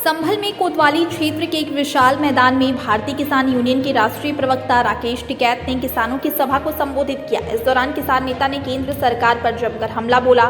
संभल में कोतवाली क्षेत्र के एक विशाल मैदान में भारतीय किसान यूनियन के राष्ट्रीय प्रवक्ता राकेश टिकैत ने किसानों की सभा को संबोधित किया। इस दौरान किसान नेता ने केंद्र सरकार पर जमकर हमला बोला।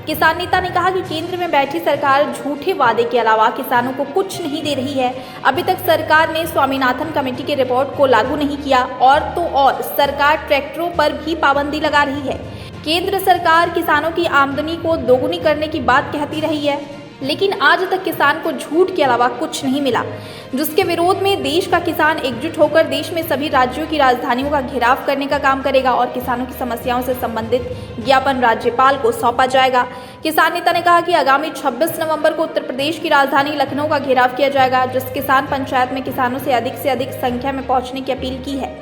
किसान नेता ने कहा कि केंद्र में बैठी सरकार झूठे वादे के अलावा किसानों को कुछ नहीं दे रही है। अभी तक सरकार ने स्वामीनाथन कमेटी के रिपोर्ट को लागू नहीं किया और तो और सरकार ट्रैक्टरों पर भी पाबंदी लगा रही है। केंद्र सरकार किसानों की आमदनी को दोगुनी करने की बात कहती रही है, लेकिन आज तक किसान को झूठ के अलावा कुछ नहीं मिला, जिसके विरोध में देश का किसान एकजुट होकर देश में सभी राज्यों की राजधानियों का घेराव करने का काम करेगा और किसानों की समस्याओं से संबंधित ज्ञापन राज्यपाल को सौंपा जाएगा। किसान नेता ने कहा कि आगामी 26 नवंबर को उत्तर प्रदेश की राजधानी लखनऊ का घेराव किया जाएगा, जिस किसान पंचायत में किसानों से अधिक संख्या में पहुंचने की अपील की है।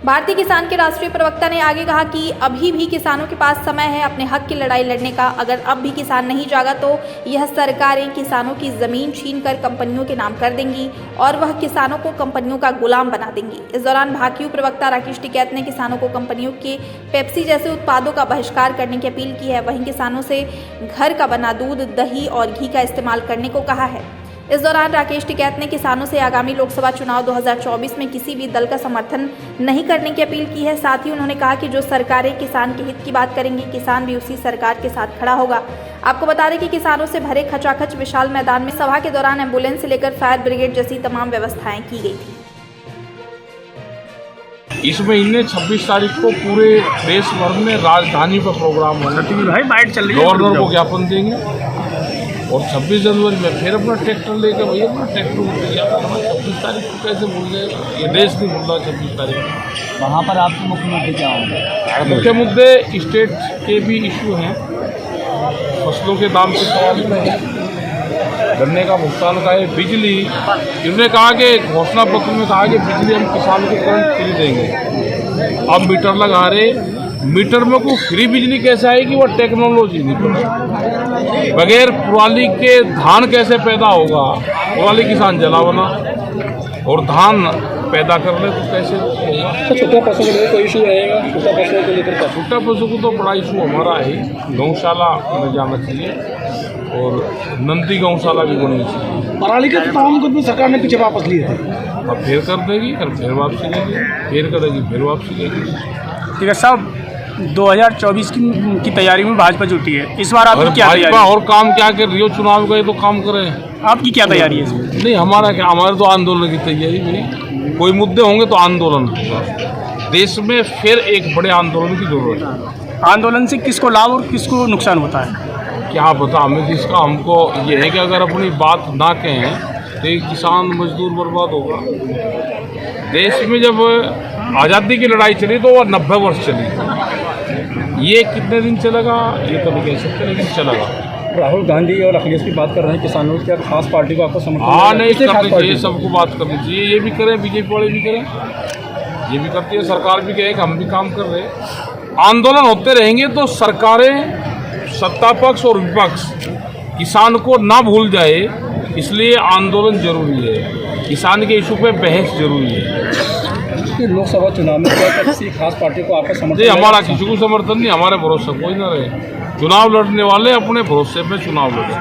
भारतीय किसान के राष्ट्रीय प्रवक्ता ने आगे कहा कि अभी भी किसानों के पास समय है अपने हक की लड़ाई लड़ने का। अगर अब भी किसान नहीं जागा तो यह सरकारें किसानों की जमीन छीनकर कंपनियों के नाम कर देंगी और वह किसानों को कंपनियों का गुलाम बना देंगी। इस दौरान भाकियू प्रवक्ता राकेश टिकैत ने किसानों को कंपनियों के पेप्सी जैसे उत्पादों का बहिष्कार करने की अपील की है। वहीं किसानों से घर का बना दूध, दही और घी का इस्तेमाल करने को कहा है। इस दौरान राकेश टिकैत ने किसानों से आगामी लोकसभा चुनाव 2024 में किसी भी दल का समर्थन नहीं करने की अपील की है। साथ ही उन्होंने कहा कि जो सरकारें किसान के हित की बात करेंगी, किसान भी उसी सरकार के साथ खड़ा होगा। आपको बता दें कि किसानों से भरे खचाखच विशाल मैदान में सभा के दौरान एम्बुलेंस से लेकर फायर ब्रिगेड जैसी तमाम व्यवस्थाएं की गई थी। इस महीने 26 तारीख को पूरे देश भर में राजधानी पर प्रोग्राम होना है। गवर्नर को ज्ञापन देंगे और 26 जनवरी में फिर अपना ट्रैक्टर लेकर भैया अपना ट्रैक्टर तैयार करना। 26 तारीख को कैसे भूल जाएगा, ये देश नहीं भूल रहा। 26 तारीख को वहाँ पर आपके मुख्य मुद्दे क्या होंगे? मुख्य मुद्दे स्टेट के भी इशू हैं। फसलों के दाम के सवाल में, गन्ने का भुगतान का है, बिजली। इन्होंने कहा कि घोषणा पत्र में कहा कि बिजली हम किसानों को तुरंत फ्री देंगे। अब मीटर लगा रहे, मीटर में कोई फ्री बिजली कैसे आएगी, वो टेक्नोलॉजी नहीं पता। बगैर पुराली के धान कैसे पैदा होगा? पुराली किसान जला बना और धान पैदा कर ले तो कैसे होगा? छोटा पशु को लेकर कोई इशू रहेगा? छोटा पशु को लेकर छोटा पशु को तो बड़ा इशू हमारा है। गौशाला में जाना चाहिए और नंदी गौशाला भी बननी चाहिए। पराली के तमाम मुकदमे सरकार ने पीछे वापस लिए थे। अब फिर कर देगी, कल फिर वापसी लेगी, फिर करेगी, फिर वापसी लेगी। ठीक है साहब, 2024 की तैयारी में भाजपा जुटी है। इस बार आपकी क्या तैयारी? और काम क्या कर रही हो? चुनाव गए तो काम करें। आपकी क्या तैयारी है इसमें? नहीं, हमारा क्या, हमारे तो आंदोलन की तैयारी नहीं। कोई मुद्दे होंगे तो आंदोलन। देश में फिर एक बड़े आंदोलन की जरूरत है। आंदोलन से किसको लाभ और किसको नुकसान होता है? क्या पता हमें किसका। हमको ये है कि अगर अपनी बात ना कहें तो एक किसान मजदूर बर्बाद होगा। देश में जब आज़ादी की लड़ाई चली तो वह 90 वर्ष चली। ये कितने दिन चलेगा ये तो नहीं कह सकते, लेकिन चलेगा। राहुल गांधी और अखिलेश की बात कर रहे हैं किसानों की खास पार्टी को आपको समर्थन? हाँ, नहीं करनी चाहिए, सबको बात करनी चाहिए। ये भी करें, बीजेपी वाले भी करें, ये भी करती है, सरकार भी कहे कि हम भी काम कर रहे हैं। आंदोलन होते रहेंगे तो सरकारें, सत्ता पक्ष और विपक्ष किसान को ना भूल जाए, इसलिए आंदोलन जरूरी है। किसान के इशू पे बहस जरूरी है। लोकसभा चुनाव में क्या किसी खास पार्टी को आपका समर्थन? नहीं, हमारा किसी को समर्थन नहीं। हमारे भरोसे कोई ना रहे। चुनाव लड़ने वाले अपने भरोसे पे चुनाव लड़े।